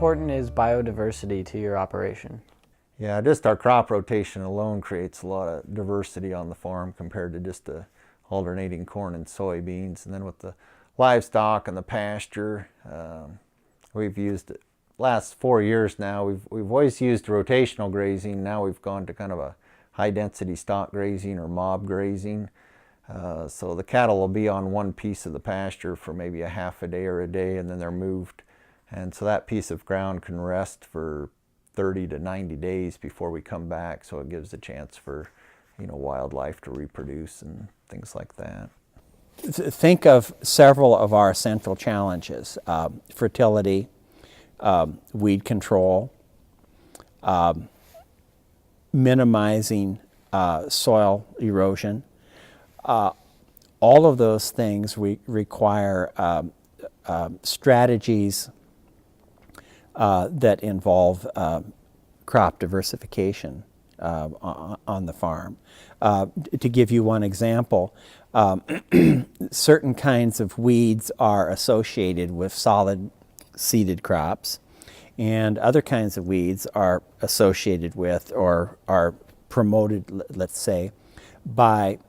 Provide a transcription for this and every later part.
important is biodiversity to your operation? Yeah, just our crop rotation alone creates a lot of diversity on the farm compared to just alternating corn and soybeans. And then with the livestock and the pasture, we've used it last 4 years now. We've always used rotational grazing. Now we've gone to kind of a high density stock grazing or mob grazing. So the cattle will be on one piece of the pasture for maybe a half a day or a day, and then they're moved. And so that piece of ground can rest for 30 to 90 days before we come back. So it gives a chance for, wildlife to reproduce and things like that. Think of several of our central challenges: fertility, weed control, minimizing soil erosion. All of those things require strategies that involve crop diversification on the farm. To give you one example, certain kinds of weeds are associated with solid seeded crops, and other kinds of weeds are associated with or are promoted, let's say, by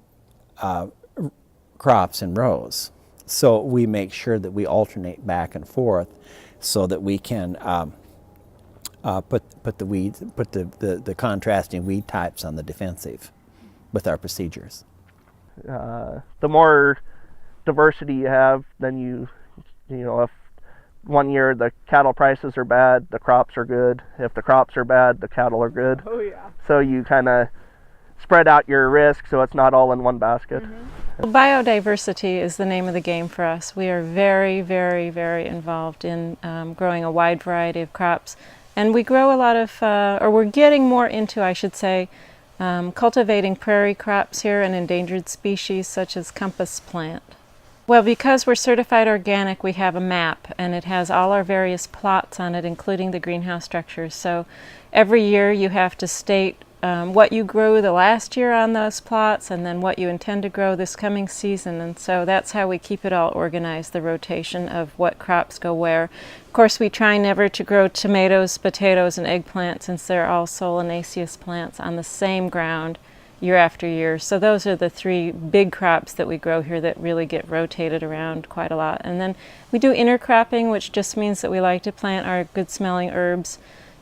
crops in rows. So we make sure that we alternate back and forth so that we can put the contrasting weed types on the defensive with our procedures. The more diversity you have, then if one year the cattle prices are bad, the crops are good. If the crops are bad, the cattle are good. Oh yeah. So you kind of spread out your risk so it's not all in one basket. Mm-hmm. Biodiversity is the name of the game for us. We are very, very, very involved in growing a wide variety of crops. And we grow a lot of, or we're getting more into, I should say, cultivating prairie crops here and endangered species such as compass plant. Well, because we're certified organic, we have a map, and it has all our various plots on it, including the greenhouse structures. So every year you have to state what you grew the last year on those plots, and then what you intend to grow this coming season. And so that's how we keep it all organized, the rotation of what crops go where. Of course, we try never to grow tomatoes, potatoes, and eggplant, since they're all solanaceous plants, on the same ground year after year. So those are the three big crops that we grow here that really get rotated around quite a lot. And then we do intercropping, which just means that we like to plant our good-smelling herbs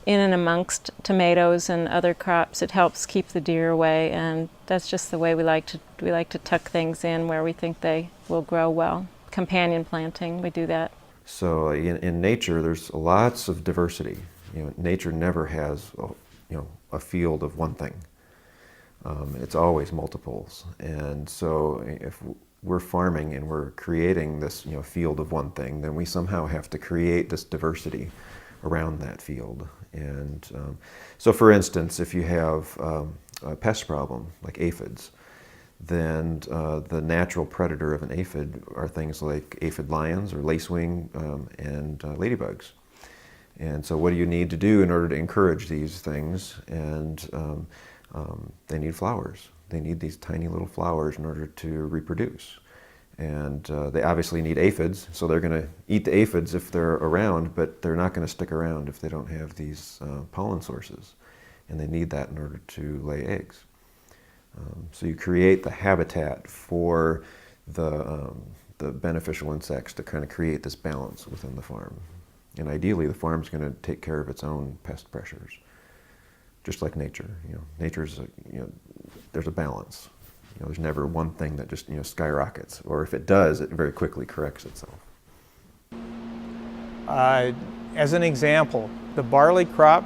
in and amongst tomatoes and other crops. It helps keep the deer away, and that's just the way we like to tuck things in where we think they will grow well. Companion planting, we do that. So in nature, there's lots of diversity. Nature never has a field of one thing. It's always multiples. And so if we're farming and we're creating this field of one thing, then we somehow have to create this diversity around that field. And so for instance, if you have a pest problem like aphids, then the natural predator of an aphid are things like aphid lions or lacewing and ladybugs. And so what do you need to do in order to encourage these things? And they need flowers. They need these tiny little flowers in order to reproduce. And they obviously need aphids, so they're going to eat the aphids if they're around, but they're not going to stick around if they don't have these pollen sources. And they need that in order to lay eggs. So you create the habitat for the beneficial insects to kind of create this balance within the farm. And ideally, the farm's going to take care of its own pest pressures, just like nature. Nature's there's a balance. There's never one thing that just skyrockets, or if it does, it very quickly corrects itself. As an example, the barley crop,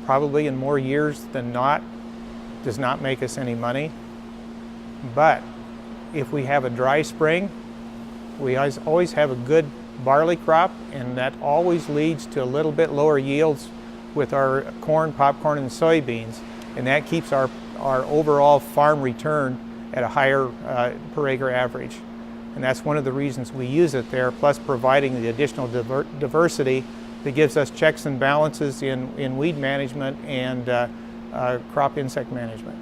probably in more years than not, does not make us any money. But if we have a dry spring, we always have a good barley crop, and that always leads to a little bit lower yields with our corn, popcorn, and soybeans, and that keeps our overall farm return at a higher per acre average. And that's one of the reasons we use it there, plus providing the additional diversity that gives us checks and balances in weed management and crop insect management.